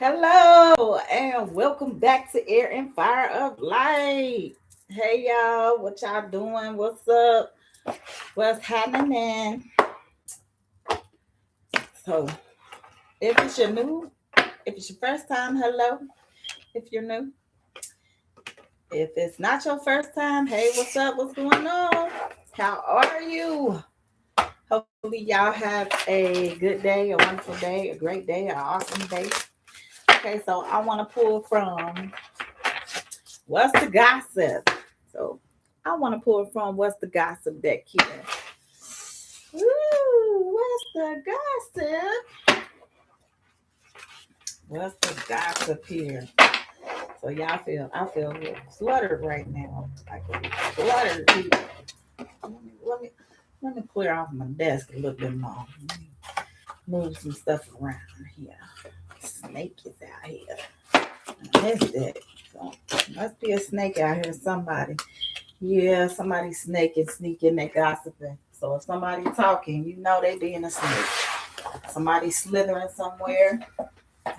Hello and welcome back to Air and Fire of Light. Hey y'all, what y'all doing? What's up? What's happening? So, if it's your new, if it's your first time, hello. If you're new, if it's not your first time, hey, what's up? What's going on? How are you? Hopefully, y'all have a good day, a wonderful day, a great day, an awesome day. Okay, so I want to pull from What's the Gossip? So I want to pull from What's the Gossip deck here. Ooh, what's the gossip? What's the gossip here? So I feel a little cluttered right now. I can be cluttered here. Let me let me clear off my desk a little bit more. Let me move some stuff around here. Snake is out here. I missed it. So, must be a snake out here. Somebody. Yeah, somebody snaking, sneaking, they gossiping. So if somebody talking, you know they being a snake. Somebody slithering somewhere,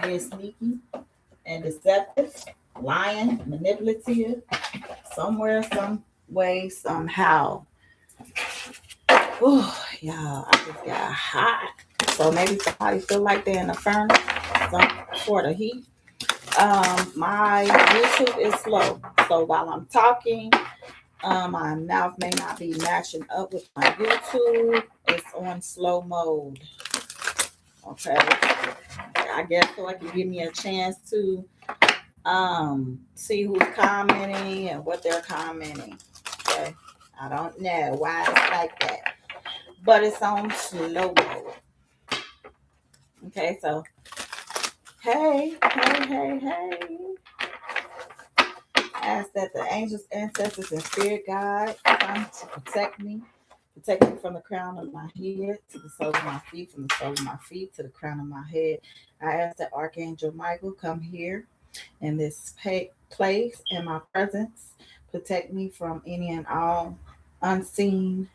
being sneaky and deceptive, lying, manipulative, somewhere, some way, somehow. Oh, y'all, I just got hot. So maybe somebody feel like they're in a furnace, some sort of heat. My YouTube is slow. So while I'm talking, my mouth may not be matching up with my YouTube. It's on slow mode. Okay. I guess so I can give me a chance to see who's commenting and what they're commenting. Okay. I don't know why it's like that. But it's on slow mode. Okay, so hey. Ask that the angels, ancestors, and spirit guide come to protect me from the crown of my head to the sole of my feet, from the sole of my feet to the crown of my head. I ask that Archangel Michael come here in this place in my presence, protect me from any and all unseen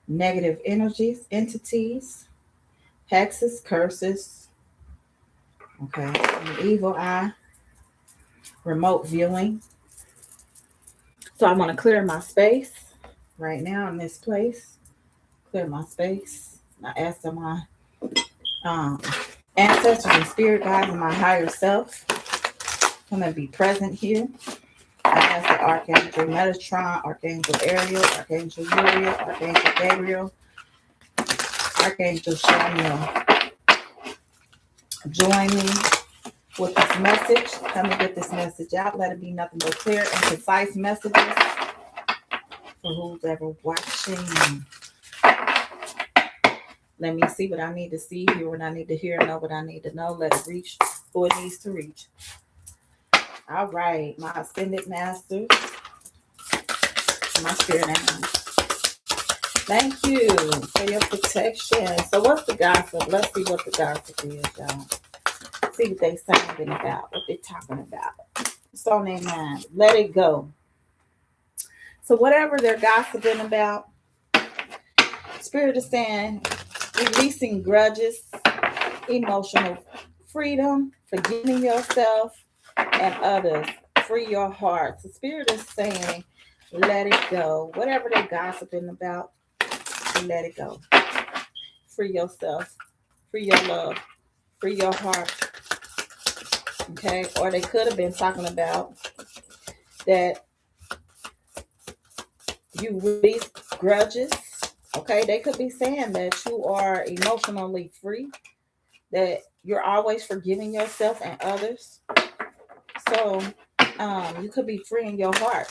negative energies, entities, hexes, curses, okay, an evil eye, remote viewing. So I want to clear my space right now in this place. Clear my space. I ask that my um, ancestors and spirit guides and my higher self come and be present here. I ask that Archangel Metatron, Archangel Ariel, Archangel Uriel, Archangel Gabriel, Archangel Shamiel join me with this message. Come and get this message out. Let it be nothing but clear and concise messages for who's ever watching. Let me see what I need to see, hear what I need to hear, know what I need to know. Let it reach who it needs to reach. All right, my ascended masters, my spirit animals. Thank you for your protection. So what's the gossip? Let's see what the gossip is, y'all. See what they saying about, what they're talking about. It's on their mind. Let it go. So whatever they're gossiping about, Spirit is saying releasing grudges, emotional freedom, forgiving yourself and others. Free your heart. The Spirit is saying, let it go. Whatever they're gossiping about, let it go. Free yourself. Free your love. Free your heart. Okay? Or they could have been talking about that you release grudges. Okay? They could be saying that you are emotionally free, that you're always forgiving yourself and others. So you could be free in your heart.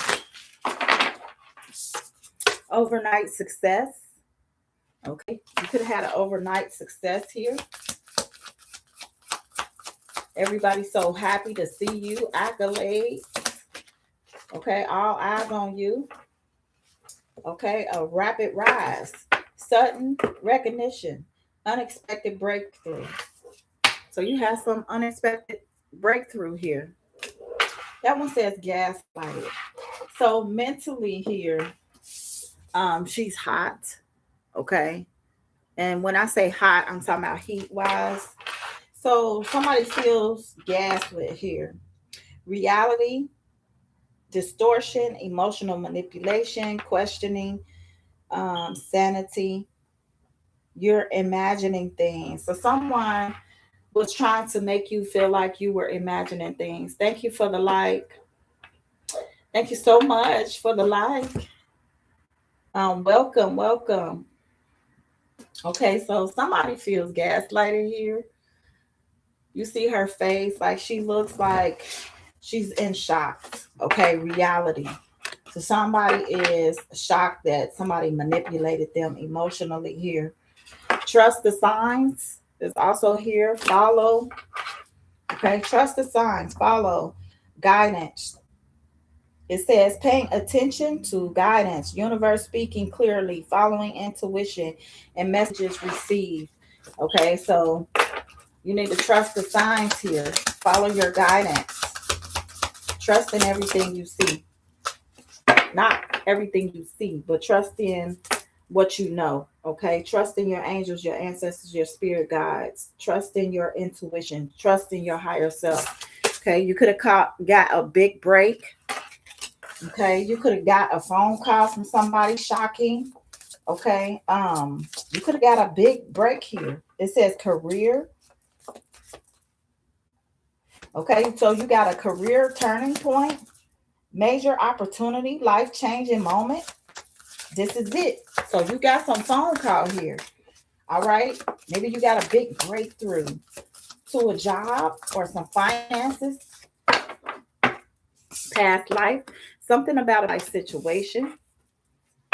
Overnight success. Okay, you could have had an overnight success here. Everybody's so happy to see you. Accolades. Okay, all eyes on you. Okay, a rapid rise. Sudden recognition. Unexpected breakthrough. So you have some unexpected breakthrough here. That one says gaslighted. So mentally here, she's hot. Okay. And when I say hot, I'm talking about heat wise. So somebody feels gaslit here. Reality, distortion, emotional manipulation, questioning, sanity. You're imagining things. So someone was trying to make you feel like you were imagining things. Thank you for the like. Thank you so much for the like. Welcome, welcome. Okay, so somebody feels gaslighted here. You see her face, like she looks like she's in shock. Okay, reality. So somebody is shocked that somebody manipulated them emotionally here. Trust the signs is also here. Follow. Okay, trust the signs. Follow. Guidance. It says paying attention to guidance, universe speaking clearly, following intuition, and messages received. Okay, so you need to trust the signs here. Follow your guidance. Trust in everything you see. Not everything you see, but trust in what you know. Okay, trust in your angels, your ancestors, your spirit guides. Trust in your intuition. Trust in your higher self. Okay, you could have got a big break. Okay, you could have got a phone call from somebody shocking. Okay, you could have got a big break here. It says career. Okay, so you got a career turning point, major opportunity, life changing moment. This is it. So you got some phone call here. All right, maybe you got a big breakthrough to a job or some finances, past life, something about a life situation.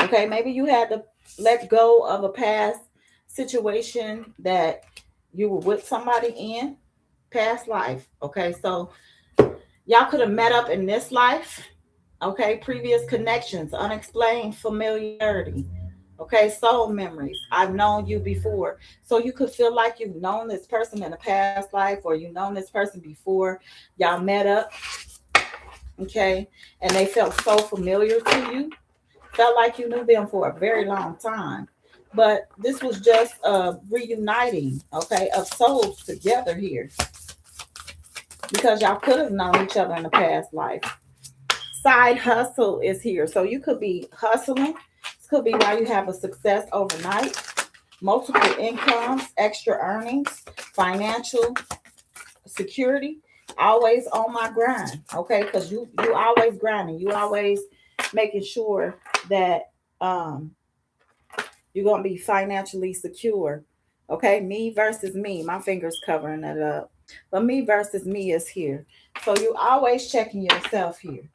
Okay, maybe you had to let go of a past situation that you were with somebody in past life. Okay, so y'all could have met up in this life. Okay, previous connections, unexplained familiarity. Okay, soul memories. I've known you before. So you could feel like you've known this person in a past life or you've known this person before y'all met up. Okay, and they felt so familiar to you, felt like you knew them for a very long time. But this was just a reuniting, okay, of souls together here because y'all could have known each other in the past life. Side hustle is here. So you could be hustling. This could be why you have a success overnight, multiple incomes, extra earnings, financial security. Always on my grind, okay? Because you always grinding. You always making sure that um you're gonna be financially secure. Okay, me versus me. My fingers covering that up. But me versus me is here. So you always checking yourself here.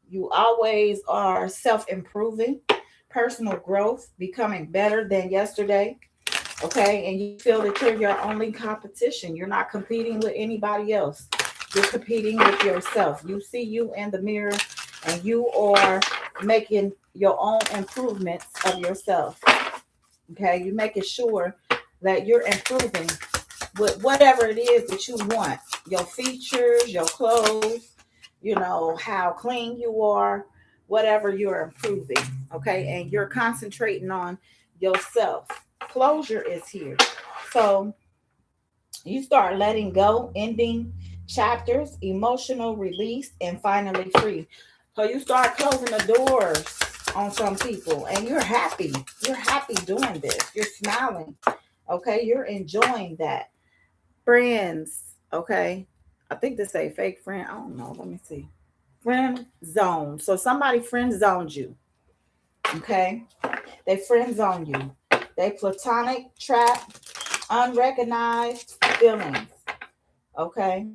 You always are self-improving, personal growth, becoming better than yesterday. Okay, and you feel that you're your only competition. You're not competing with anybody else. You're competing with yourself. You see you in the mirror and you are making your own improvements of yourself. Okay, you're making sure that you're improving with whatever it is that you want, your features, your clothes, how clean you are, whatever you're improving. Okay, and you're concentrating on yourself. Closure is here. So you start letting go, ending chapters, emotional release, and finally free. So you start closing the doors on some people, and you're happy. You're happy doing this. You're smiling. Okay, you're enjoying that. Friends. Okay, I think they say fake friend. I don't know. Let me see. Friend zone. So somebody friend zoned you. Okay, they friend zone you. They platonic trap, unrecognized feelings. Okay,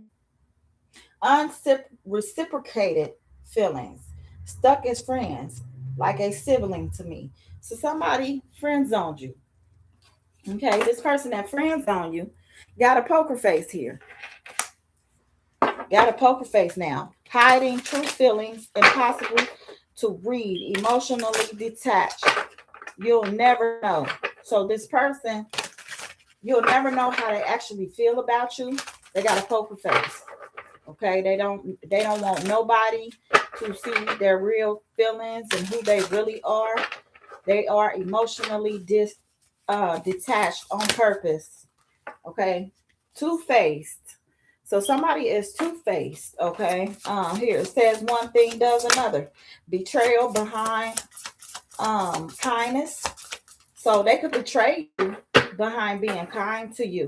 unreciprocated feelings, stuck as friends, like a sibling to me. So somebody friend zoned you. Okay, this person that friend zoned you got a poker face here. Got a poker face now, hiding true feelings, impossible to read, emotionally detached. You'll never know. So this person, you'll never know how they actually feel about you. They got a poker face. Okay, they don't want nobody to see their real feelings and who they really are. They are emotionally detached on purpose. Okay, Two-faced. So somebody is two-faced, okay? Here it says one thing does another. Betrayal behind kindness. So they could betray you behind being kind to you.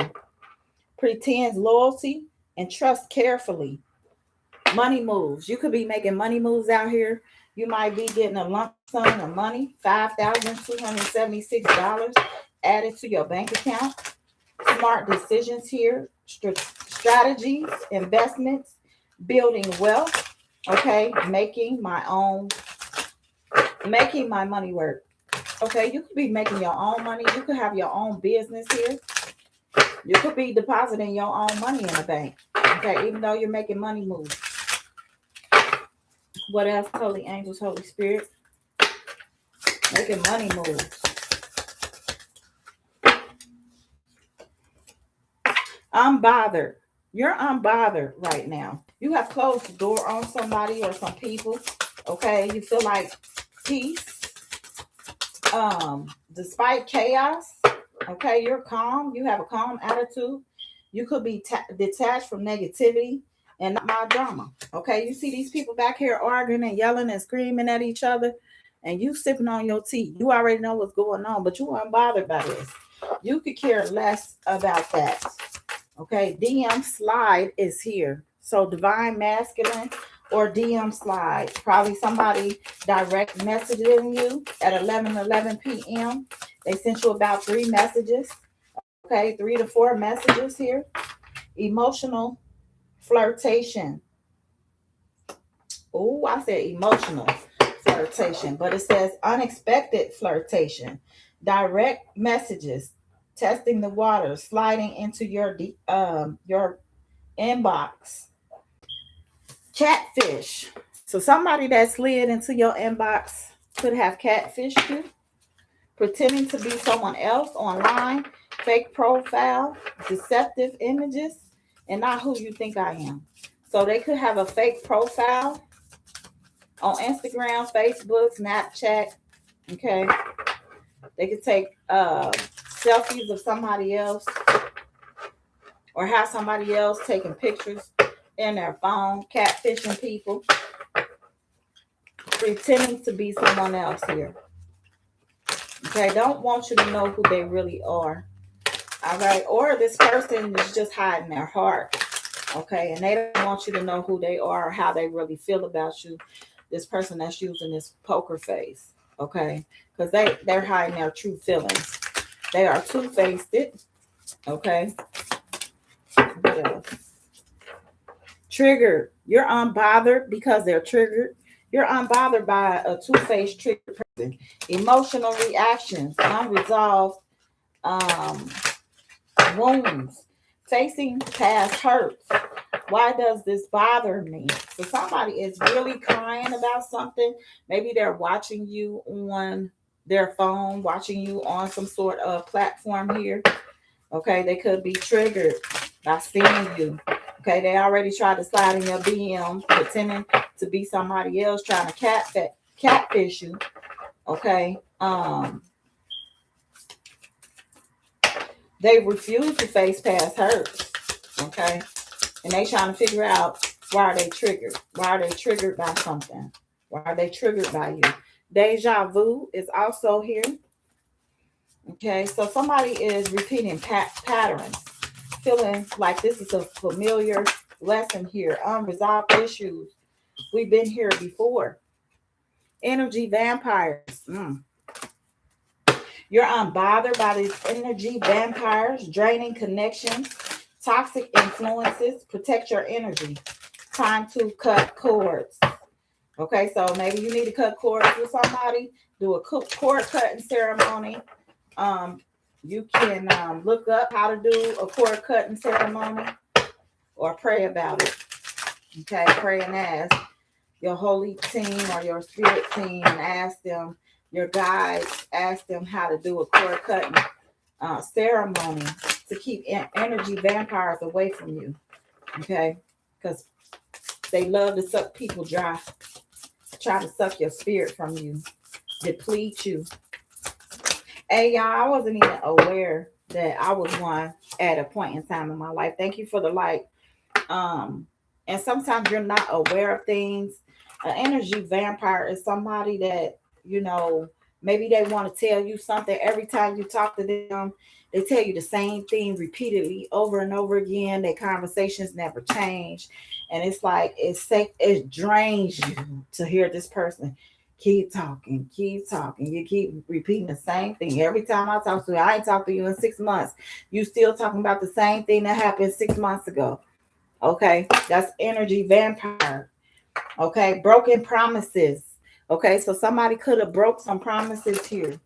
Pretends loyalty and trust carefully. Money moves. You could be making money moves out here. You might be getting a lump sum of money, $5,276 added to your bank account. Smart decisions here, strategies, investments, building wealth. Okay, making my money work. Okay, you could be making your own money. You could have your own business here. You could be depositing your own money in the bank. Okay, even though you're making money moves. What else? Holy angels, Holy Spirit. Making money moves. Unbothered. You're unbothered right now. You have closed the door on somebody or some people. Okay, you feel like peace. Despite chaos. Okay, you're calm. You have a calm attitude. You could be detached from negativity and not my drama. Okay, you see these people back here arguing and yelling and screaming at each other, and you sipping on your tea. You already know what's going on, but you aren't bothered by this. You could care less about that. Okay, DM slide is here. So divine masculine or DM slide. Probably somebody direct messaging you at 11 p.m. They sent you about 3 messages. Okay, 3 to 4 messages here. Emotional flirtation. Oh, I said emotional flirtation, but it says unexpected flirtation. Direct messages, testing the water, sliding into your inbox. Catfish. So somebody that slid into your inbox could have catfished you, pretending to be someone else online, fake profile, deceptive images, and not who you think I am. So they could have a fake profile on Instagram, Facebook, Snapchat. Okay. They could take selfies of somebody else or have somebody else taking pictures in their phone, catfishing people, pretending to be someone else here. Okay, don't want you to know who they really are. All right, or this person is just hiding their heart. Okay, and they don't want you to know who they are or how they really feel about you. This person that's using this poker face. Okay, because they're hiding their true feelings. They are two-faced. Okay. What else? Triggered. You're unbothered because they're triggered. You're unbothered by a two-faced triggered person. Emotional reactions, unresolved wounds, facing past hurts. Why does this bother me? So somebody is really crying about something. Maybe they're watching you on their phone, watching you on some sort of platform here. Okay, they could be triggered by seeing you. Okay, they already tried to slide in your DM, pretending to be somebody else, trying to catfish you. Okay, they refuse to face past hurts. Okay, and they trying to figure out why are they triggered? Why are they triggered by something? Why are they triggered by you? Deja vu is also here. Okay, so somebody is repeating patterns, feeling like this is a familiar lesson here. Unresolved issues. We've been here before. Energy vampires. You're unbothered by these energy vampires, draining connections, toxic influences. Protect your energy. Time to cut cords. Okay, so maybe you need to cut cords with somebody. Do a cord cutting ceremony. You can look up how to do a cord cutting ceremony or pray about it. Okay, pray and ask your holy team or your spirit team and ask them, your guides, ask them how to do a cord cutting ceremony to keep energy vampires away from you. Okay, because they love to suck people dry, try to suck your spirit from you, deplete you. Hey, y'all, I wasn't even aware that I was one at a point in time in my life. Thank you for the light. And sometimes you're not aware of things. An energy vampire is somebody that, you know, maybe they want to tell you something every time you talk to them. They tell you the same thing repeatedly over and over again. Their conversations never change. And it's like it drains you to hear this person keep talking, keep talking. You keep repeating the same thing. Every time I talk to you, I ain't talked to you in 6 months. You still talking about the same thing that happened 6 months ago. Okay, that's energy vampire. Okay, broken promises. Okay, so somebody could have broke some promises here.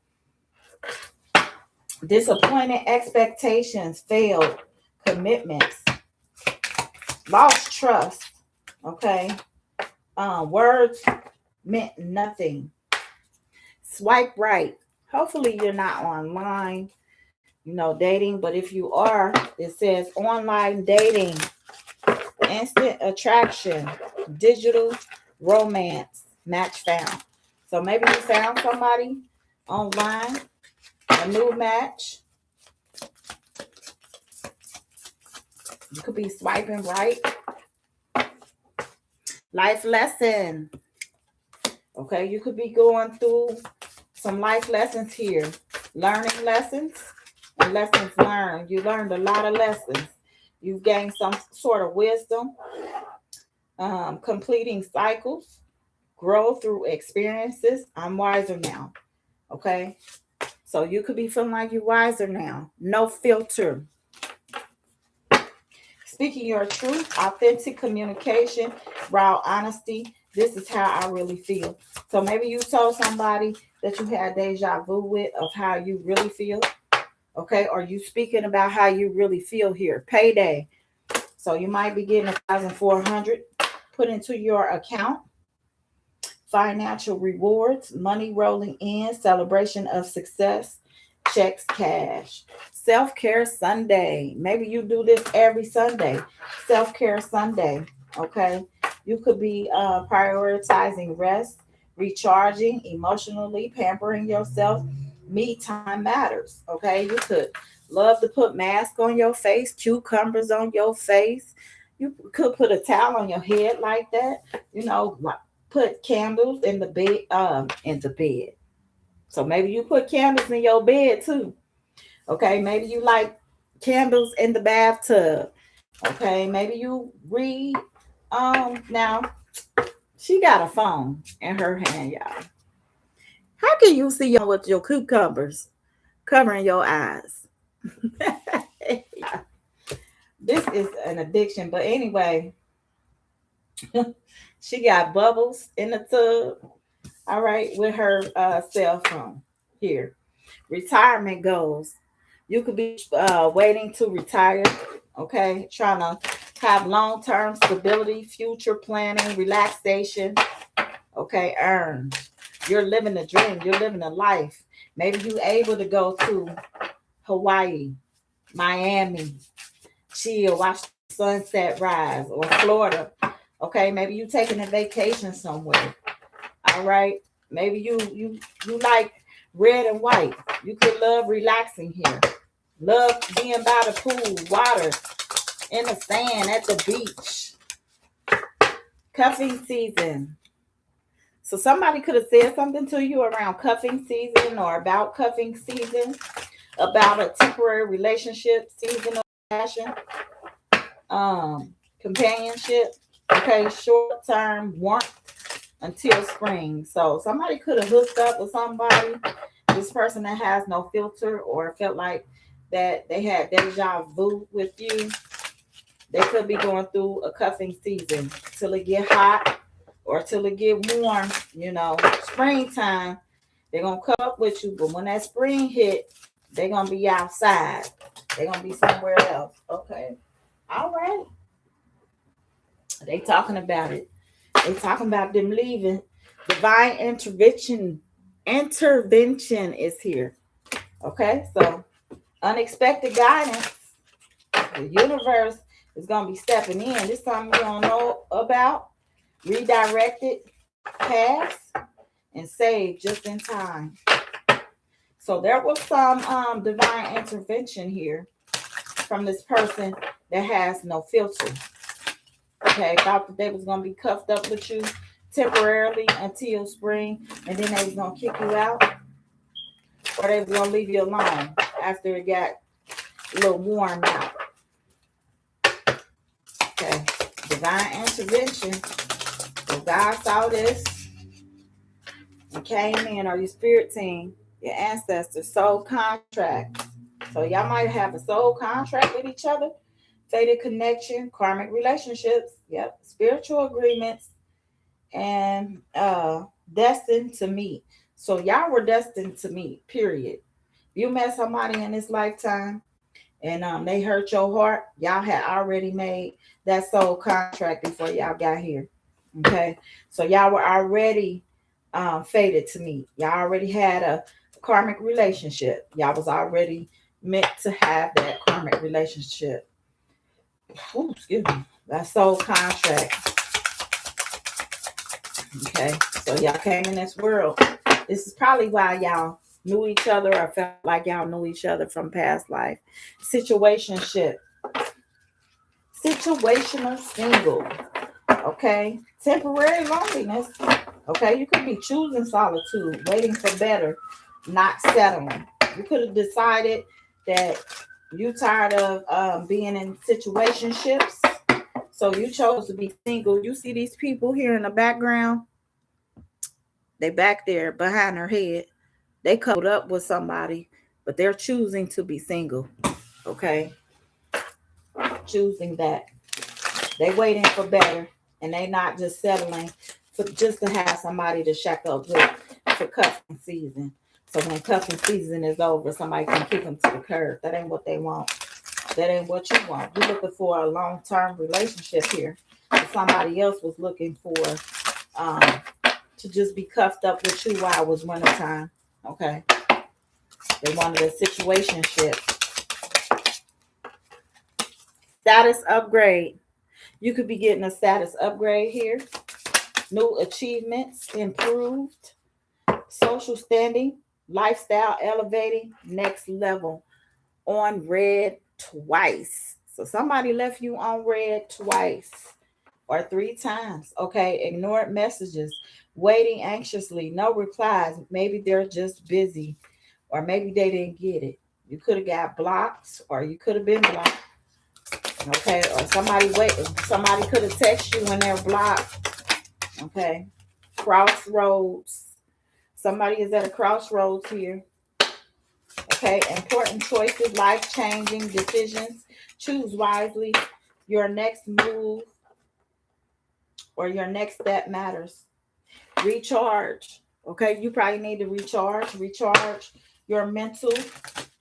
Disappointed expectations, failed commitments, lost trust. Okay, words meant nothing. Swipe right. Hopefully you're not online, dating, but if you are, it says online dating, instant attraction, digital romance, match found. So maybe you found somebody online, a new match. You could be swiping right. Life lesson. Okay, you could be going through some life lessons here. Learning lessons and lessons learned. You learned a lot of lessons. You've gained some sort of wisdom. Completing cycles. Grow through experiences. I'm wiser now. Okay, so you could be feeling like you're wiser now. No filter. Speaking your truth, authentic communication, raw honesty. This is how I really feel. So maybe you told somebody that you had deja vu with of how you really feel. Okay, or you speaking about how you really feel here. Payday. So you might be getting 1,400 put into your account. Financial rewards, money rolling in, celebration of success, checks cash. Self-care Sunday. Maybe you do this every Sunday. Self-care Sunday. Okay. You could be prioritizing rest, recharging emotionally, pampering yourself. Me time matters. Okay. You could love to put mask on your face, cucumbers on your face. You could put a towel on your head like that. Like put candles in the bed. So maybe you put candles in your bed too. Okay, maybe you like candles in the bathtub. Okay, maybe you read. Now she got a phone in her hand, y'all. How can you see y'all with your cucumbers covering your eyes? This is an addiction, but anyway, she got bubbles in the tub. All right, with her cell phone here. Retirement goals. You could be waiting to retire, okay? Trying to have long term stability, future planning, relaxation, okay? Earn. You're living a dream, you're living a life. Maybe you're able to go to Hawaii, Miami, chill, watch the sunset rise, or Florida, okay? Maybe you taking a vacation somewhere, all right? Maybe you like red and white. You could love relaxing here. Love being by the pool, water, in the sand, at the beach. Cuffing season. So somebody could have said something to you around cuffing season or about cuffing season, about a temporary relationship, season of passion, companionship. Okay, short term warmth until spring. So somebody could have hooked up with somebody. This person that has no filter or felt like that they had deja vu with you. They could be going through a cuffing season till it get hot or till it get warm. Springtime, they're gonna come up with you, but when that spring hit, they're gonna be outside. They're gonna be somewhere else. Okay. All right. They talking about it. They talking about them leaving. Divine intervention is here. Okay, so unexpected guidance. The universe is gonna be stepping in. This time you don't know about. Redirected, pass, and save just in time. So there was some divine intervention here from this person that has no filter. Okay, thought that they was gonna be cuffed up with you temporarily until spring, and then they was gonna kick you out, or they was gonna leave you alone after it got a little warm out. Okay, divine intervention. So God saw this and came in, or your spirit team, your ancestors, soul contract. So y'all might have a soul contract with each other, fated connection, karmic relationships, yep, spiritual agreements, and destined to meet. So y'all were destined to meet, period. You met somebody in this lifetime and they hurt your heart, y'all had already made that soul contract before y'all got here. Okay. So y'all were already fated to meet. Y'all already had a karmic relationship. Y'all was already meant to have that karmic relationship. Ooh, excuse me. That soul contract. Okay. So y'all came in this world. This is probably why y'all knew each other or felt like y'all knew each other from past life. Situationship. Situational single. Okay. Temporary loneliness. Okay. You could be choosing solitude, waiting for better, not settling. You could have decided that you tired of being in situationships. So you chose to be single. You see these people here in the background. They back there behind her head. They coupled up with somebody, but they're choosing to be single. Okay. Choosing that. They waiting for better. And they not just settling for just to have somebody to shack up with for cuffing season. So when cuffing season is over, somebody can kick them to the curb. That ain't what they want. That ain't what you want. You're looking for a long-term relationship here. But somebody else was looking for to just be cuffed up with you while it was wintertime. Okay. They wanted a situationship. Status upgrade. You could be getting a status upgrade here. New achievements, improved. Social standing, lifestyle elevating, next level. On red twice. So somebody left you on red twice or 3 times. Okay. Ignored messages. Waiting anxiously. No replies. Maybe they're just busy. Or maybe they didn't get it. You could have got blocked, or you could have been blocked. Okay, or somebody could have texted you when they're blocked. Okay, crossroads. Somebody is at a crossroads here. Okay, important choices, life-changing decisions. Choose wisely. Your next move or your next step matters. Recharge. Okay, you probably need to recharge your mental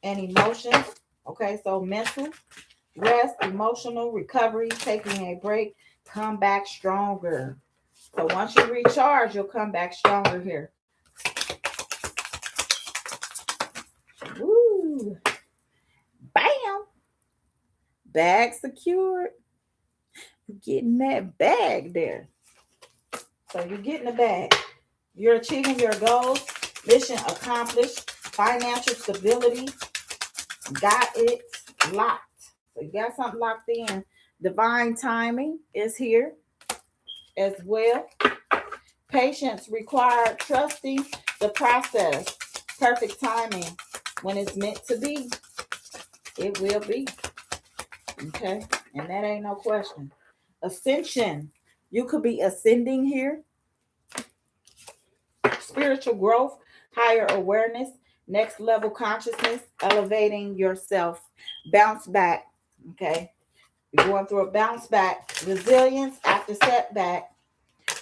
and emotions. Okay, so mental, rest, emotional recovery, taking a break, come back stronger. So once you recharge, you'll come back stronger here. Woo! Bam! Bag secured. You're getting that bag there. So you're getting the bag. You're achieving your goals. Mission accomplished. Financial stability. Got it locked. So you got something locked in. Divine timing is here as well. Patience required. Trusting the process. Perfect timing. When it's meant to be, it will be. Okay? And that ain't no question. Ascension. You could be ascending here. Spiritual growth, higher awareness, next level consciousness, elevating yourself. Bounce back. Okay? You're going through a bounce back. Resilience after setback.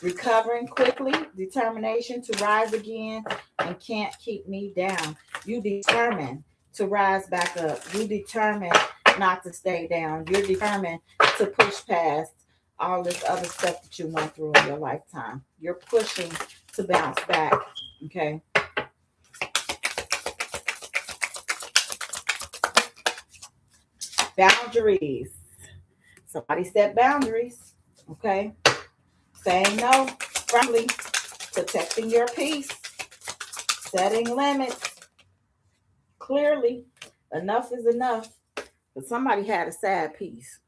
Recovering quickly. Determination to rise again and can't keep me down. You determined to rise back up. You determined not to stay down. You're determined to push past all this other stuff that you went through in your lifetime. You're pushing to bounce back. Okay. Boundaries. Somebody set boundaries. Okay. Saying no, firmly, protecting your peace, setting limits. clearly enough is enough. But somebody had a sad piece.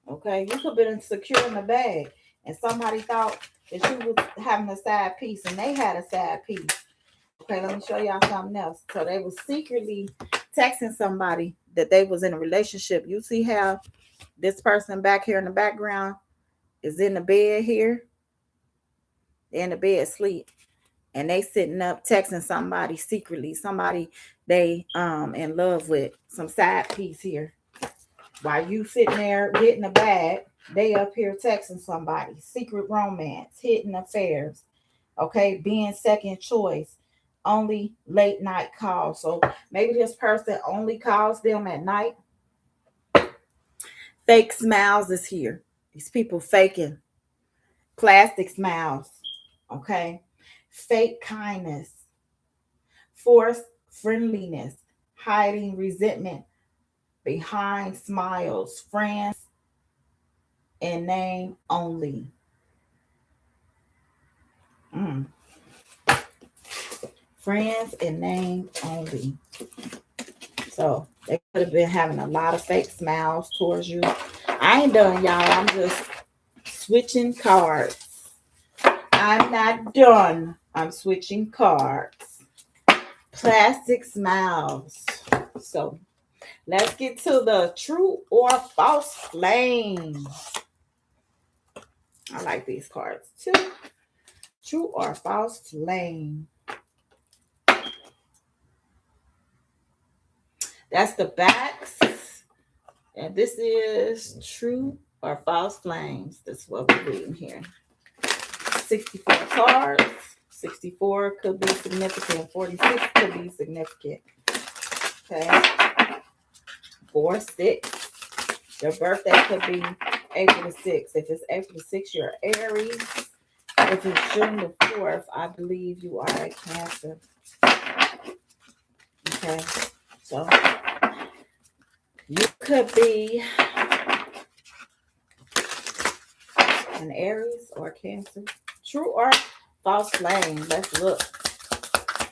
Okay, you could have been secure in the bag, and somebody thought that you was having a sad piece, and they had a sad piece. Okay, let me show y'all something else. So they was secretly texting somebody that they was in a relationship. You see how this person back here in the background is in the bed here? They're in the bed asleep. And they sitting up texting somebody secretly, somebody they in love with, some side piece here. While you sitting there getting a bag, they up here texting somebody. Secret romance, hidden affairs, okay, being second choice, only late night calls. So maybe this person only calls them at night. Fake smiles is here. These people faking plastic smiles, okay? Fake kindness, forced friendliness, hiding resentment behind smiles, friends in name only. Friends in name only. So they could have been having a lot of fake smiles towards you. I ain't done, y'all. I'm just switching cards. I'm not done. I'm switching cards. Plastic smiles. So let's get to the true or false flame. I like these cards too. True or false flame. That's the backs. And this is true or false flames. That's what we're reading here. 64 cards. 64 could be significant. 46 could be significant. Okay. 4, 6. Your birthday could be April the 6th. If it's April the 6th, you're Aries. If it's June the 4th, I believe you are a Cancer. Okay. So you could be an Aries or Cancer. True or false flame. Let's look.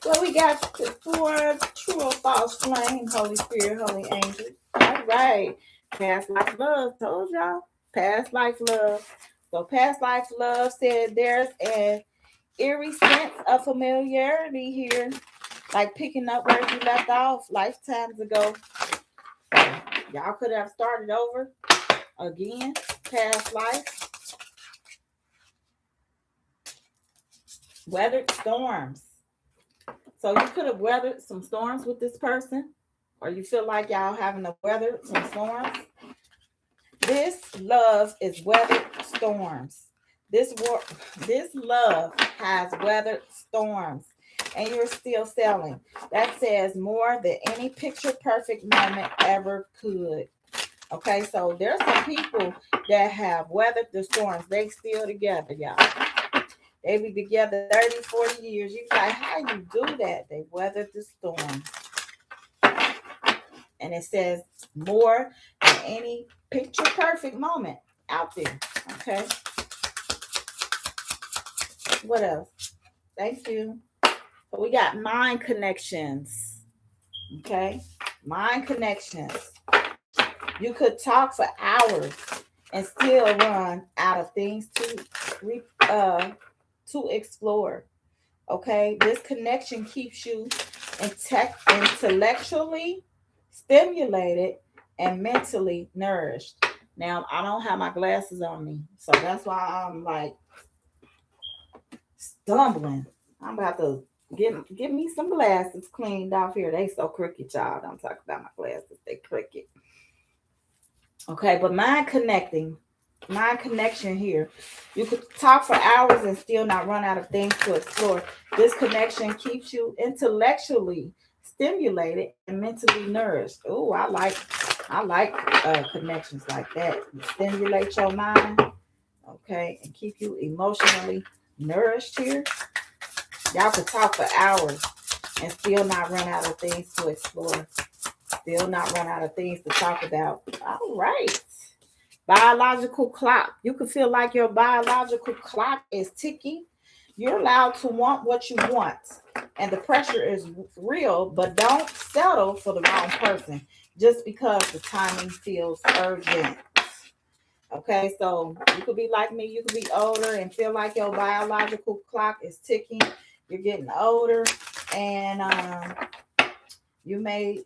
What we got for true or false flame, Holy Spirit, Holy Angels. All right. Past life love. Told y'all. Past life love. So past life love said there's an eerie sense of familiarity here. Like picking up where you left off lifetimes ago. So y'all could have started over again. Past life. Weathered storms. So you could have weathered some storms with this person, or you feel like y'all having to weather some storms. This love is weathered storms. This love has weathered storms, and you're still selling. That says more than any picture perfect moment ever could. Okay, so there's some people that have weathered the storms. They still together, y'all. They be together 30, 40 years. You like, how you do that? They weathered the storm. And it says more than any picture perfect moment out there. Okay. What else? Thank you. So we got mind connections. Okay. Mind connections. You could talk for hours and still run out of things to explore. Okay, this connection keeps you intellectually stimulated and mentally nourished. Now I don't have my glasses on me, so that's why I'm like stumbling. I'm about to get me some glasses cleaned off here. They so crooked, y'all. Don't talk about my glasses. They crooked. Okay, but mind connection here. You could talk for hours and still not run out of things to explore. This connection keeps you intellectually stimulated and mentally nourished. Oh, I like connections like that. Stimulate your mind, okay, and keep you emotionally nourished here. Y'all could talk for hours and still not run out of things to explore. Still not run out of things to talk about. All right. Biological clock. You can feel like your biological clock is ticking. You're allowed to want what you want. and the pressure is real, but don't settle for the wrong person just because the timing feels urgent. Okay, so you could be like me, you could be older and feel like your biological clock is ticking. You're getting older, and you may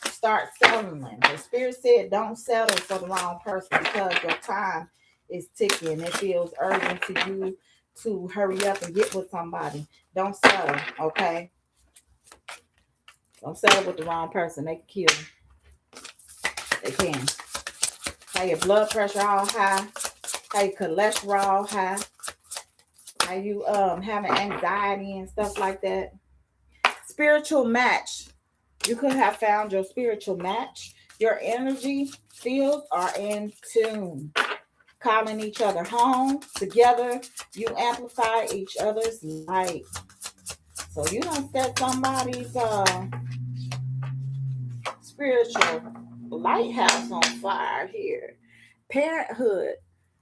start settling. The spirit said, don't settle for the wrong person because your time is ticking. It feels urgent to you to hurry up and get with somebody. Don't settle, okay? Don't settle with the wrong person. They can kill you. They can. How your blood pressure all high, how your cholesterol high, how you having anxiety and stuff like that. Spiritual match. You could have found your spiritual match. Your energy fields are in tune. Calling each other home. Together, you amplify each other's light. So you don't set somebody's spiritual lighthouse on fire here. Parenthood.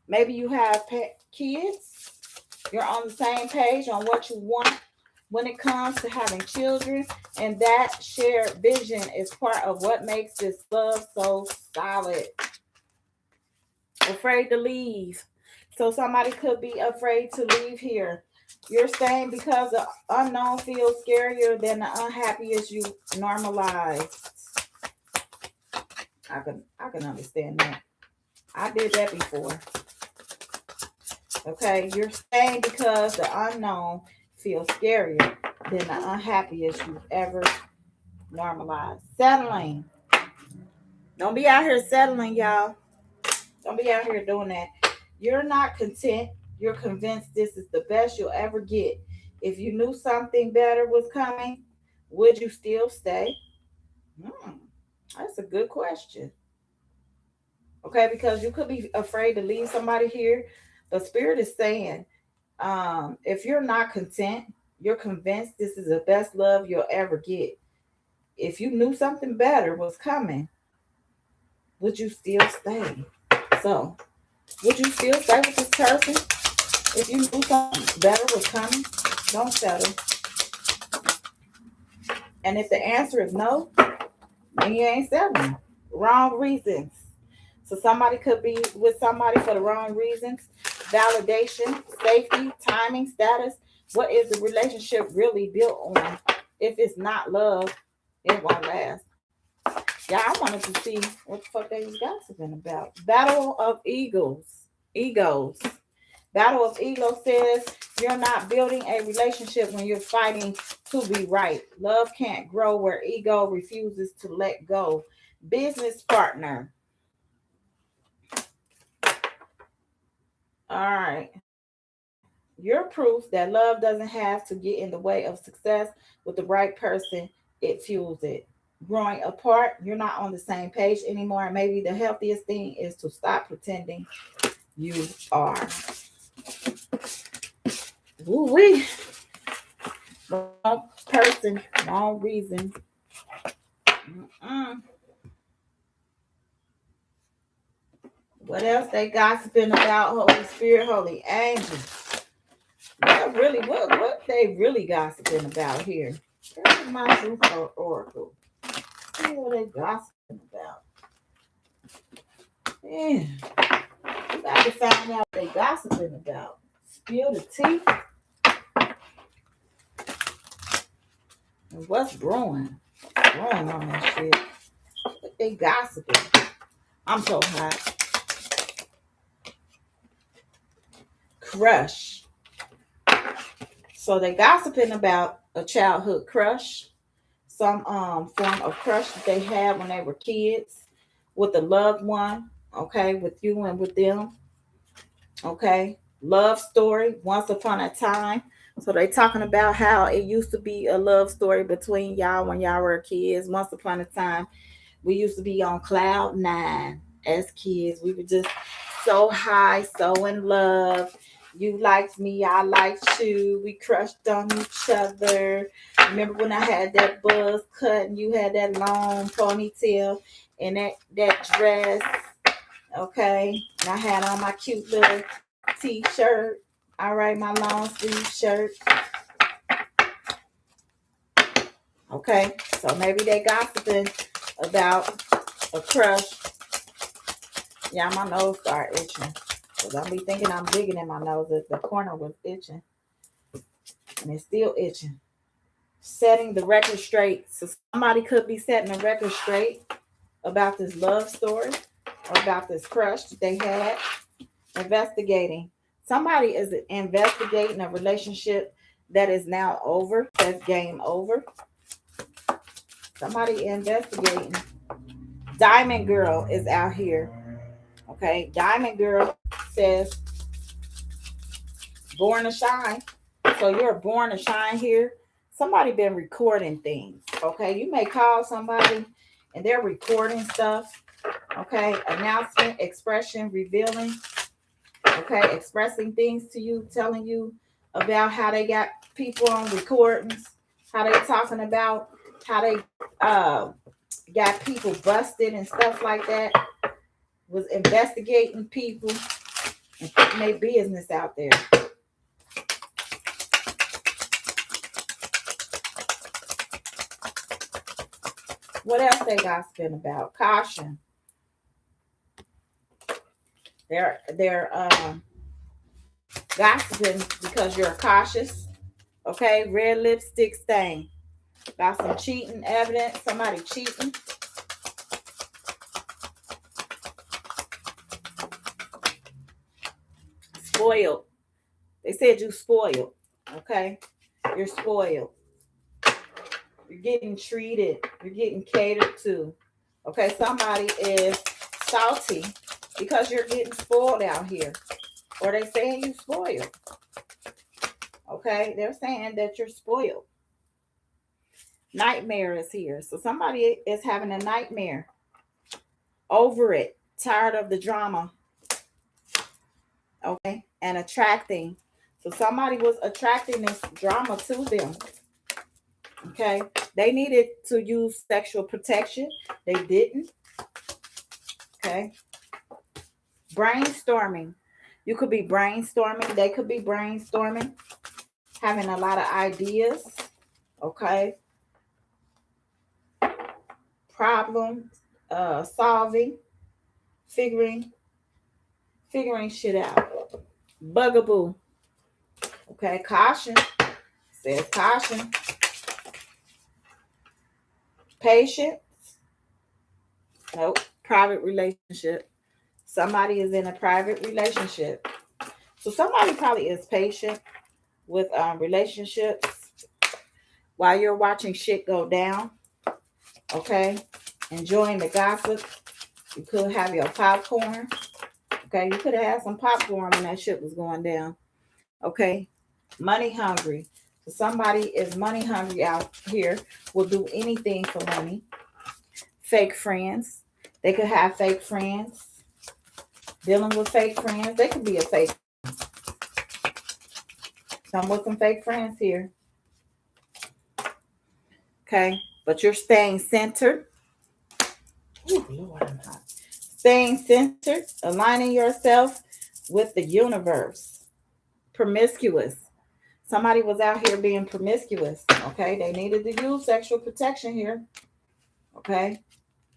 Maybe you have kids. You're on the same page on what you want when it comes to having children, and that shared vision is part of what makes this love so solid. Afraid to leave. So somebody could be afraid to leave here. You're staying because the unknown feels scarier than the unhappiest you normalized. I can understand that. I did that before. Okay, you're staying because the unknown feels scarier than the unhappiest you've ever normalized. Settling. Don't be out here settling, y'all. Don't be out here doing that. You're not content. You're convinced this is the best you'll ever get. If you knew something better was coming, would you still stay? That's a good question. Okay, because you could be afraid to leave somebody here. But Spirit is saying, if you're not content, you're convinced this is the best love you'll ever get. If you knew something better was coming, would you still stay? So, would you still stay with this person if you knew something better was coming? Don't settle. And if the answer is no, then you ain't settling. Wrong reasons. So somebody could be with somebody for the wrong reasons. Validation, safety, timing, status. What is the relationship really built on? If it's not love, it won't last. Yeah, I wanted to see what the fuck they was gossiping about. Battle of egos. Egos. Battle of ego says you're not building a relationship when you're fighting to be right. Love can't grow where ego refuses to let go. Business partner. All right. You're proof that love doesn't have to get in the way of success. With the right person, it fuels it. Growing apart, you're not on the same page anymore. Maybe the healthiest thing is to stop pretending you are. Woo-wee. Wrong person, wrong reason. Mm-mm. What else they gossiping about? Holy Spirit, Holy Angels. What they really gossiping about here? Here's my truth oracle. See what they gossiping about. Yeah. You got to find out what they gossiping about. Spill the tea. And what's brewing? Brewing on that shit. What they gossiping. I'm so hot. Crush. So they gossiping about a childhood crush, some form of crush that they had when they were kids with a loved one, okay, with you and with them, okay. Love story, once upon a time. So they talking about how it used to be a love story between y'all when y'all were kids. Once upon a time, we used to be on cloud nine as kids. We were just so high, so in love. You liked me, I liked you. We crushed on each other. Remember when I had that buzz cut and you had that long ponytail and that dress, okay? And I had on my cute little t-shirt. All right, my long sleeve shirt. Okay, so maybe they gossiping about a crush. Yeah, my nose start itching. Because I'll be thinking I'm digging in my nose. The corner was itching. And it's still itching. Setting the record straight. So somebody could be setting the record straight about this love story or about this crush that they had. Investigating. Somebody is investigating a relationship that is now over. That's game over. Somebody investigating. Diamond Girl is out here. Okay. Diamond Girl says born to shine. So you're born to shine here. Somebody been recording things. Okay. You may call somebody and they're recording stuff. Okay. Announcement, expression, revealing. Okay. Expressing things to you, telling you about how they got people on recordings, how they talking about how they got people busted and stuff like that. Was investigating people and putting their business out there. What else they gossiping about? Caution. They're gossiping because you're cautious. Okay, red lipstick stain. About some cheating evidence. Somebody cheating. Spoiled. They said you spoiled. Okay, you're spoiled. You're getting treated. You're getting catered to. Okay, somebody is salty because you're getting spoiled out here. Or they saying you spoiled. Okay, they're saying that you're spoiled. Nightmare is here. So somebody is having a nightmare. Over it. Tired of the drama. Okay, and attracting. So somebody was attracting this drama to them. Okay, they needed to use sexual protection. They didn't. Okay, brainstorming. You could be brainstorming. They could be brainstorming. Having a lot of ideas. Okay. Problem solving. Figuring shit out. Bugaboo. Okay. Caution. Says caution. Patience. Nope. Private relationship. Somebody is in a private relationship. So somebody probably is patient with relationships while you're watching shit go down. Okay. Enjoying the gossip. You could have your popcorn. Okay. You could have had some popcorn when that shit was going down. Okay. Money hungry. So somebody is money hungry out here, will do anything for money. Fake friends. They could have fake friends. Dealing with fake friends. They could be a fake. Some with some fake friends here. Okay. But you're staying centered. Ooh, Lord, I'm hot. Staying centered. Aligning yourself with the universe. Promiscuous. Somebody was out here being promiscuous. Okay. They needed to use sexual protection here. Okay.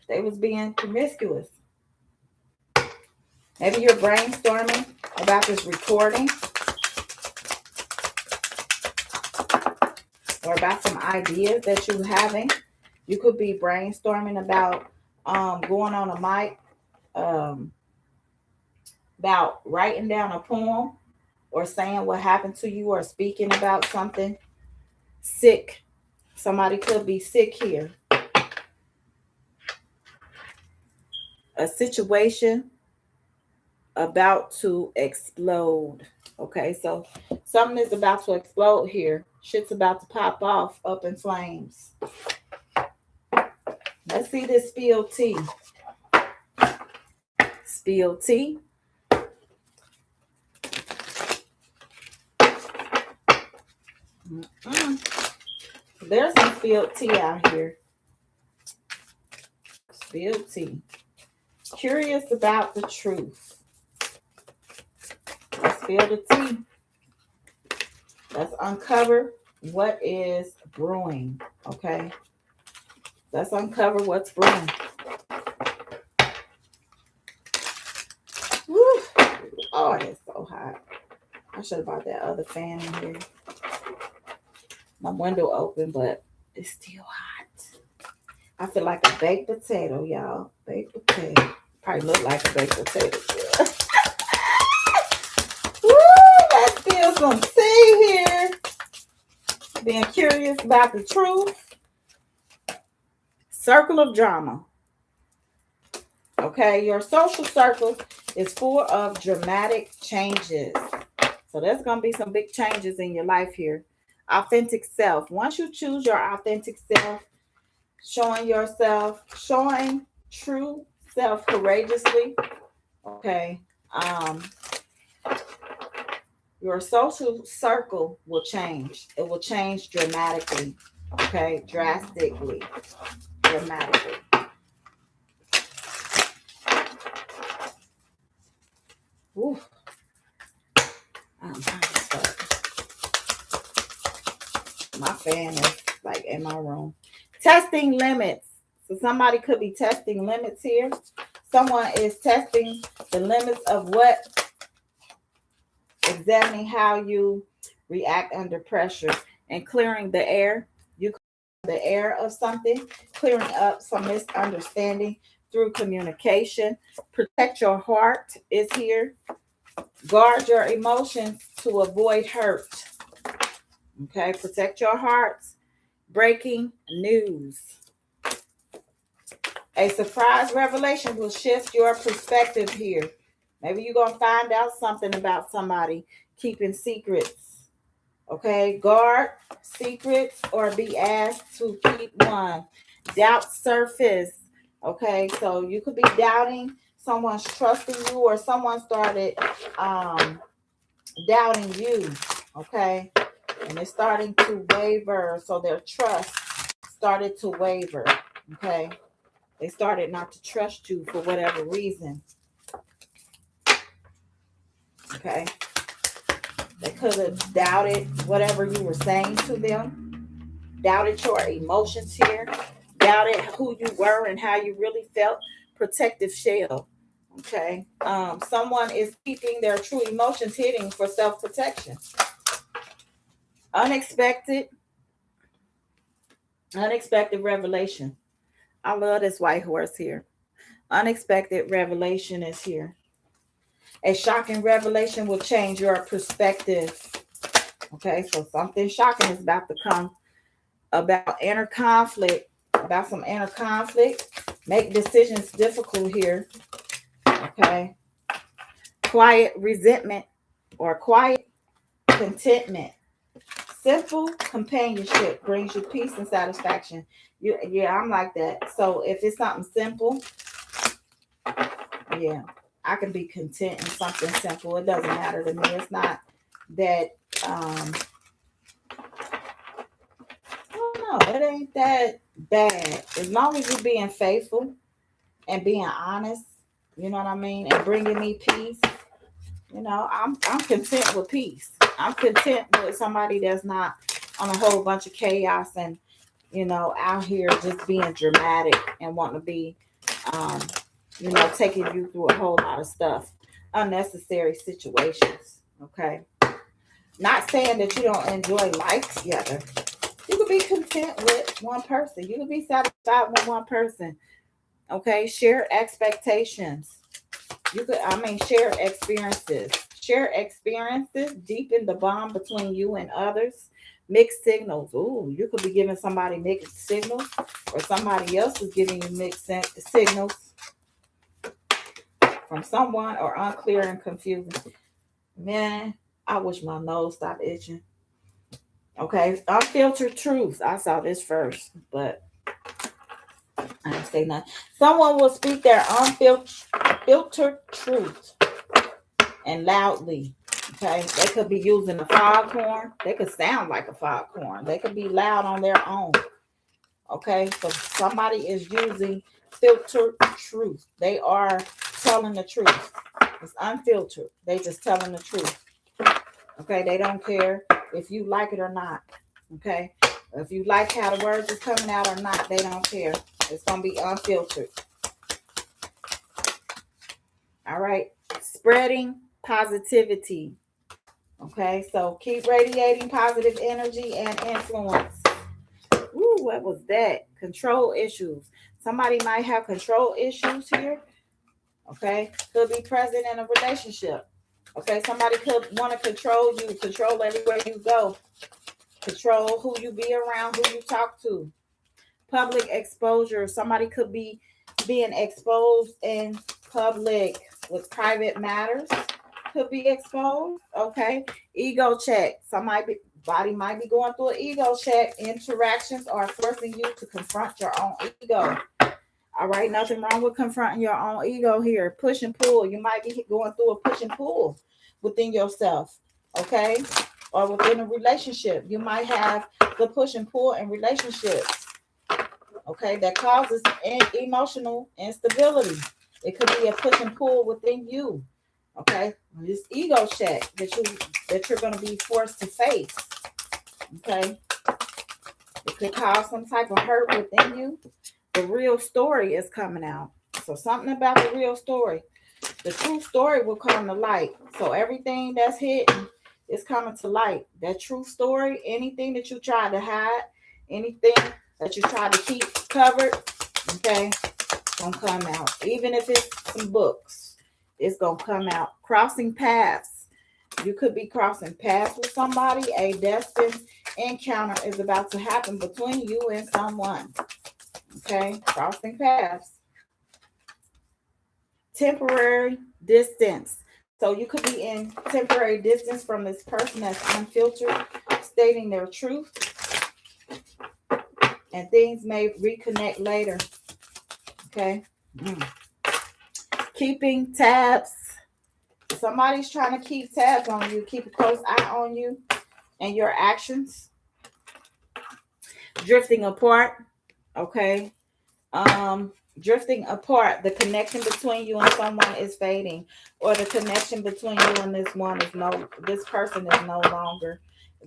They was being promiscuous. Maybe you're brainstorming about this recording or about some ideas that you're having. You could be brainstorming about going on a mic, about writing down a poem or saying what happened to you or speaking about something. Sick. Somebody could be sick here. A situation about to explode. Okay, so something is about to explode here. Shit's about to pop off up in flames. Let's see this spilled tea. Spilled tea. There's some spilled tea out here. Spilled tea. Curious about the truth. Let's spill the tea. Let's uncover what is brewing. Okay. Let's uncover what's brewing. Woo. Oh, it's so hot. I should have bought that other fan in here. My window open, but it's still hot. I feel like a baked potato, y'all. Baked potato. Probably look like a baked potato. Woo! Let's feel some tea here. Being curious about the truth. Circle of drama. Okay, your social circle is full of dramatic changes. So there's going to be some big changes in your life here. Authentic self. Once you choose your authentic self, showing true self courageously. Okay. Your social circle will change. It will change dramatically. Okay, drastically, dramatically. Ooh. My fan is like in my room. Testing limits. So somebody could be testing limits here. Someone is testing the limits of what, examining how you react under pressure and clearing the air. You clear the air of something, clearing up some misunderstanding through communication. Protect your heart is here. Guard your emotions to avoid hurt. Okay, protect your hearts. Breaking news. A surprise revelation will shift your perspective here. Maybe you're going to find out something about somebody keeping secrets. Okay, guard secrets or be asked to keep one. Doubt surface. Okay, so you could be doubting someone's trusting you, or someone started doubting you. Okay, and it's starting to waver. So their trust started to waver. Okay, they started not to trust you for whatever reason. Okay, they could have doubted whatever you were saying to them, doubted your emotions here, doubted who you were and how you really felt. Protective shell. Okay, someone is keeping their true emotions hidden for self-protection. Unexpected revelation. I love this white horse here. Unexpected revelation is here. A shocking revelation will change your perspective. Okay, so something shocking is about to come about inner conflict, about some inner conflict. Make decisions difficult here. Okay. Quiet resentment or quiet contentment. Simple companionship brings you peace and satisfaction. Yeah, I'm like that. So if it's something simple, yeah, I can be content in something simple. It doesn't matter to me. It's not that no, it ain't that bad. As long as you're being faithful and being honest, you know what I mean, and bringing me peace. You know, I'm content with peace. I'm content with somebody that's not on a whole bunch of chaos and, you know, out here just being dramatic and wanting to be, you know, taking you through a whole lot of stuff, unnecessary situations. Okay. Not saying that you don't enjoy life together. You could be content with one person. You could be satisfied with one person. Okay. Share expectations. Share experiences. Share experiences, deepen the bond between you and others. Mixed signals. Ooh, you could be giving somebody mixed signals, or somebody else is giving you mixed signals from someone, or unclear and confusing. Man, I wish my nose stopped itching. Okay, unfiltered truth. I saw this first, but I didn't say nothing. Someone will speak their unfiltered truth and loudly. Okay, they could be using a foghorn. They could sound like a foghorn. They could be loud on their own. Okay, so somebody is using filtered truth. They are telling the truth. It's unfiltered. They just telling the truth. Okay, they don't care if you like it or not. Okay, If you like how the words is coming out or not, they don't care. It's going to be unfiltered. All right. Spreading positivity. Okay. So keep radiating positive energy and influence. Ooh, what was that? Control issues. Somebody might have control issues here. Okay. Could be present in a relationship. Okay. Somebody could want to control you, control everywhere you go, control who you be around, who you talk to. Public exposure. Somebody could be being exposed in public with private matters. Could be exposed. Okay. Ego check. Body might be going through an ego check. Interactions are forcing you to confront your own ego. All right. Nothing wrong with confronting your own ego here. Push and pull. You might be going through a push and pull within yourself. Okay. Or within a relationship. You might have the push and pull in relationships. Okay, that causes emotional instability. It could be a push and pull within you. Okay, this ego check that you're going to be forced to face. Okay, it could cause some type of hurt within you. The real story is coming out. So something about the real story, the true story will come to light. So everything that's hidden is coming to light. That true story, anything that you try to hide, anything that you try to keep covered, okay, gonna come out. Even if it's some books, it's gonna come out. Crossing paths. You could be crossing paths with somebody. A destined encounter is about to happen between you and someone. Okay, crossing paths. Temporary distance. So you could be in temporary distance from this person that's unfiltered, stating their truth. And things may reconnect later. Okay. Keeping tabs. Somebody's trying to keep tabs on you, keep a close eye on you and your actions. Drifting apart. Okay. Drifting apart. The connection between you and someone is fading, or the connection between you and this person is no longer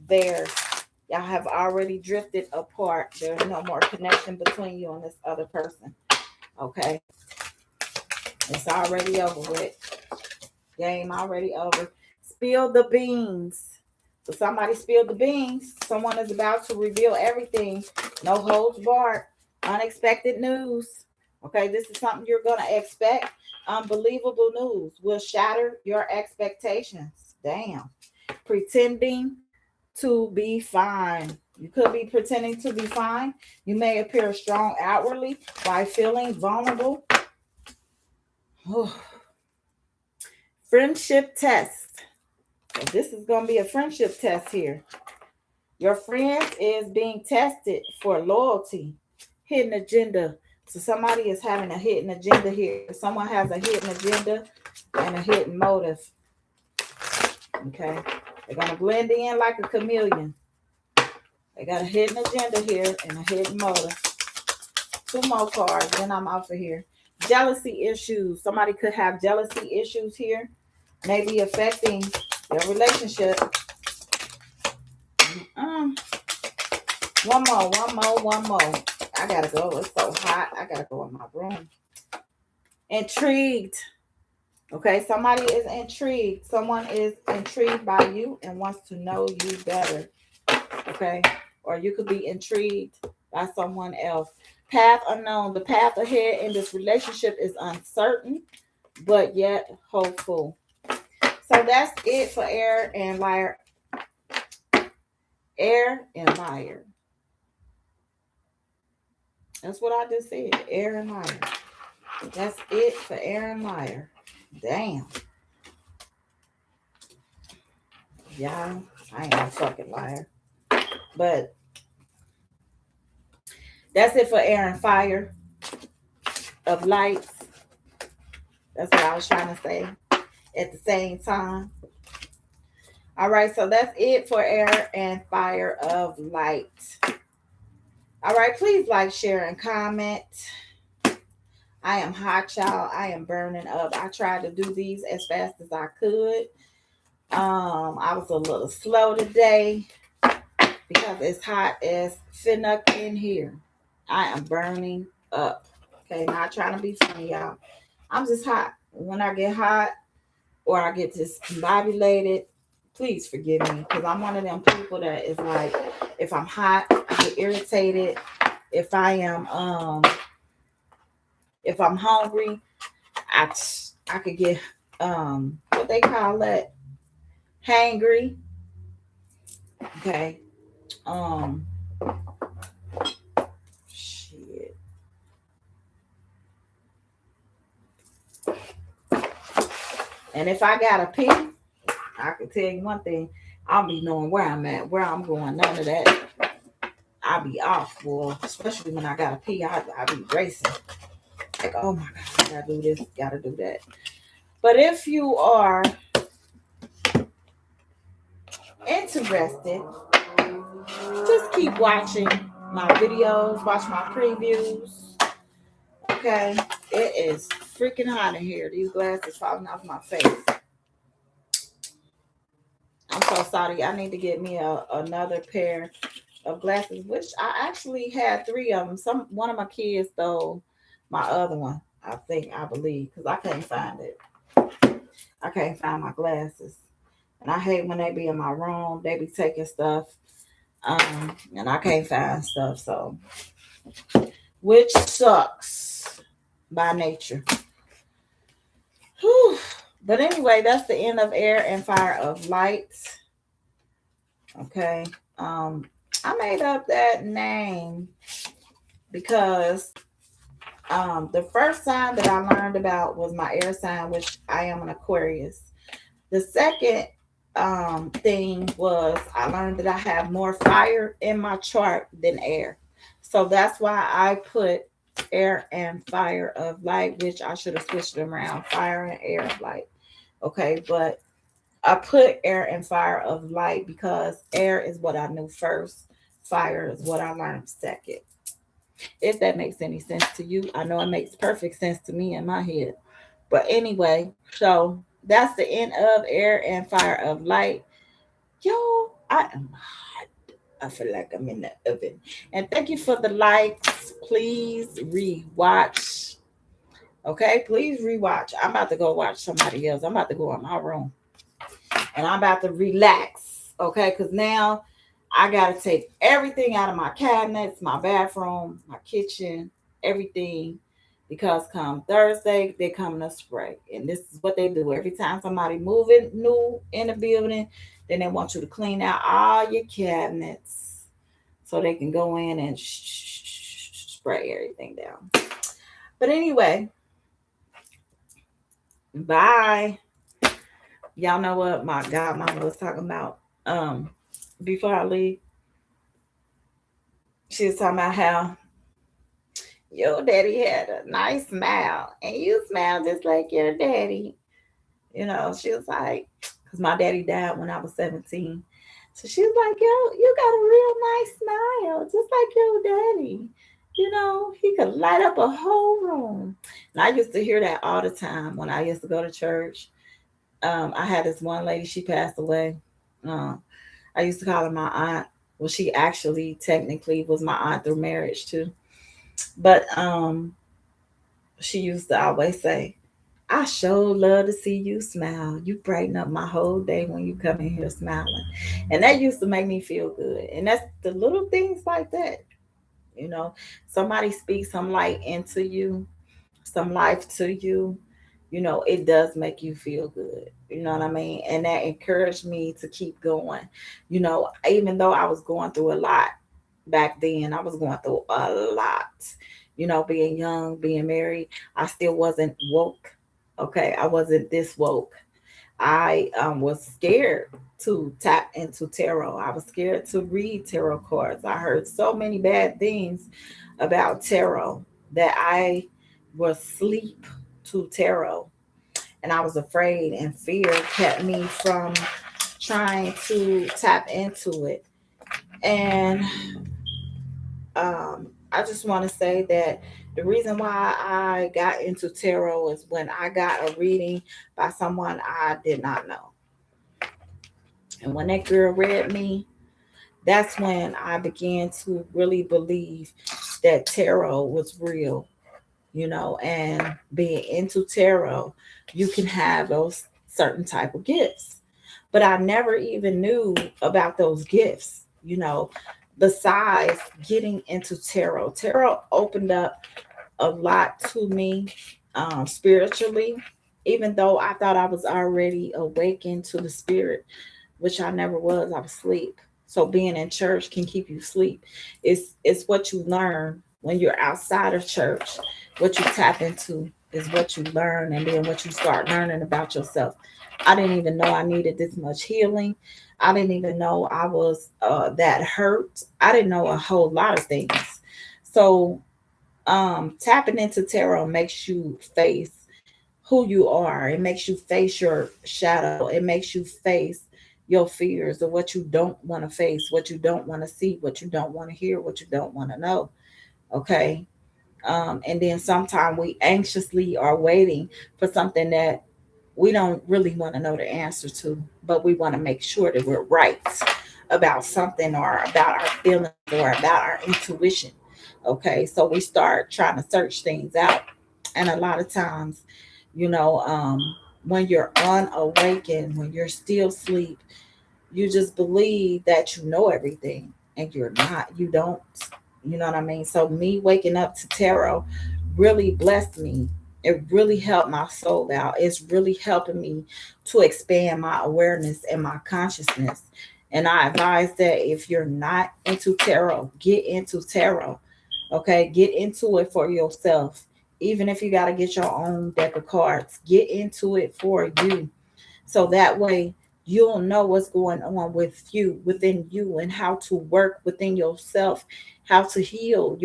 there. Y'all have already drifted apart. There's no more connection between you and this other person. Okay. It's already over with. Game already over. Spill the beans. So somebody spilled the beans. Someone is about to reveal everything. No holds barred. Unexpected news. Okay, this is something you're going to expect. Unbelievable news will shatter your expectations. Damn. Pretending to be fine. You could be pretending to be fine. You may appear strong outwardly while feeling vulnerable. Friendship test. So this is going to be a friendship test here. Your friend is being tested for loyalty, hidden agenda. So somebody is having a hidden agenda here. Someone has a hidden agenda and a hidden motive. Okay. They're going to blend in like a chameleon. They got a hidden agenda here and a hidden motive. 2 more cards, then I'm off of here. Jealousy issues. Somebody could have jealousy issues here. Maybe affecting their relationship. One more. I gotta go. It's so hot. I gotta go in my room. Intrigued. Okay, somebody is intrigued. Someone is intrigued by you and wants to know you better. Okay, or you could be intrigued by someone else. Path unknown. The path ahead in this relationship is uncertain, but yet hopeful. So that's it for air and liar. Air and liar. That's what I just said. Air and liar. That's it for air and liar. Damn. Yeah, I ain't a fucking liar. But that's it for air and fire of lights. That's what I was trying to say at the same time. All right, so that's it for air and fire of light. All right, please like, share, and comment. I am hot, y'all. I am burning up. I tried to do these as fast as I could. I was a little slow today. because it's hot as finna in here. I am burning up. Okay, not trying to be funny, y'all. I'm just hot. When I get hot or I get discombobulated, please forgive me because I'm one of them people that is like, if I'm hot, I get irritated. If I am if I'm hungry, I I could get what they call that, hangry. Okay. Um shit. And if I gotta pee, I can tell you one thing. I'll be knowing where I'm at, where I'm going. None of that. I'll be off, boy. Especially when I gotta pee, I be racing. Like, oh my god, I gotta do this, gotta do that. But if you are interested, just keep watching my videos, watch my previews. Okay, it is freaking hot in here. These glasses falling off my face. I'm so sorry. I need to get me another pair of glasses, which I actually had three of them. One of my kids stole my other one. I believe, because I can't find it. I can't find my glasses, and I hate when they be in my room. They be taking stuff, and I can't find stuff. So, which sucks by nature. Whew. But anyway, that's the end of Air and Fire of Light. Okay. I made up that name because the first sign that I learned about was my air sign, which I am an Aquarius. The second thing was I learned that I have more fire in my chart than air. So that's why I put air and fire of light, which I should have switched them around, fire and air of light. Okay, but I put air and fire of light because air is what I knew first, fire is what I learned second. If that makes any sense to you, I know it makes perfect sense to me in my head. But anyway, so that's the end of air and fire of light. Yo, I am hot. I feel like I'm in the oven. And thank you for the likes. Please rewatch. Okay, please rewatch. I'm about to go watch somebody else. I'm about to go in my room and I'm about to relax. Okay, because now I got to take everything out of my cabinets, my bathroom, my kitchen, everything. Because come Thursday, they come to spray. And this is what they do. Every time somebody moving new in the building, then they want you to clean out all your cabinets so they can go in and spray everything down. But anyway, bye. Y'all know what my godmama was talking about before I leave? She was talking about how your daddy had a nice smile and you smile just like your daddy. You know, she was like, because my daddy died when I was 17. So she was like, yo, you got a real nice smile, just like your daddy. You know, he could light up a whole room. And I used to hear that all the time when I used to go to church. I had this one lady, she passed away. Uh, I used to call her my aunt. Well, she actually technically was my aunt through marriage too. But she used to always say, I sure love to see you smile. You brighten up my whole day when you come in here smiling. And that used to make me feel good. And that's the little things like that. You know, somebody speaks some light into you, some life to you, it does make you feel good. You know what I mean? And that encouraged me to keep going. Even though I was going through a lot back then, I was going through a lot. Being young, being married, I still wasn't woke. Okay, I wasn't this woke. I was scared to tap into tarot. I was scared to read tarot cards. I heard so many bad things about tarot that I was sleep to tarot. And I was afraid, and fear kept me from trying to tap into it. And I just want to say that the reason why I got into tarot is when I got a reading by someone I did not know. And when that girl read me, That's when I began to really believe that tarot was real, and being into tarot, you can have those certain type of gifts. But I never even knew about those gifts, besides getting into tarot. Tarot opened up a lot to me, spiritually, even though I thought I was already awakened to the spirit, which I never was. I was asleep. So being in church can keep you asleep. It's what you learn when you're outside of church. What you tap into is what you learn, and then what you start learning about yourself. I didn't even know I needed this much healing. I didn't even know I was that hurt. I didn't know a whole lot of things. So tapping into tarot makes you face who you are. It makes you face your shadow. It makes you face your fears of what you don't want to face, what you don't want to see, what you don't want to hear, what you don't want to know. Okay. And then sometimes we anxiously are waiting for something that we don't really want to know the answer to, but we want to make sure that we're right about something, or about our feelings, or about our intuition. Okay, so we start trying to search things out, and a lot of times, you know, um, when you're unawakened, when you're still asleep, you just believe that you know everything, and you're not. You don't. You know what I mean? So me waking up to tarot really blessed me. It really helped my soul out. It's really helping me to expand my awareness and my consciousness. And I advise that if you're not into tarot, get into tarot. Okay, get into it for yourself. Even if you got to get your own deck of cards, get into it for you. So that way you'll know what's going on with you, within you, and how to work within yourself, how to heal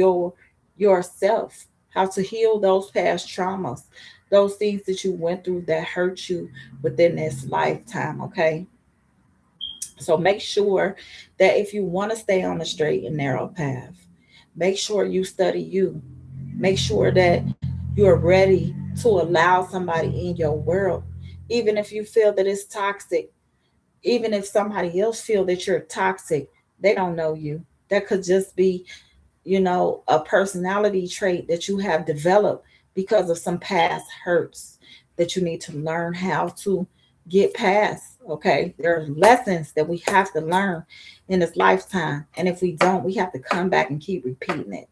yourself, how to heal those past traumas, those things that you went through that hurt you within this lifetime. Okay, so make sure that if you want to stay on the straight and narrow path, make sure you study you. Make sure that you're ready to allow somebody in your world, even if you feel that it's toxic. Even if somebody else feel that you're toxic, they don't know you. That could just be, a personality trait that you have developed because of some past hurts that you need to learn how to get past. Okay, there are lessons that we have to learn in this lifetime, and if we don't, we have to come back and keep repeating it.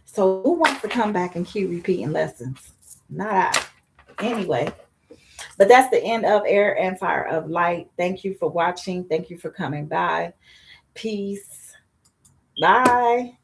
So who wants to come back and keep repeating lessons? Not I. Anyway, but that's the end of Air and Fire of Light. Thank you for watching. Thank you for coming by. Peace. Bye.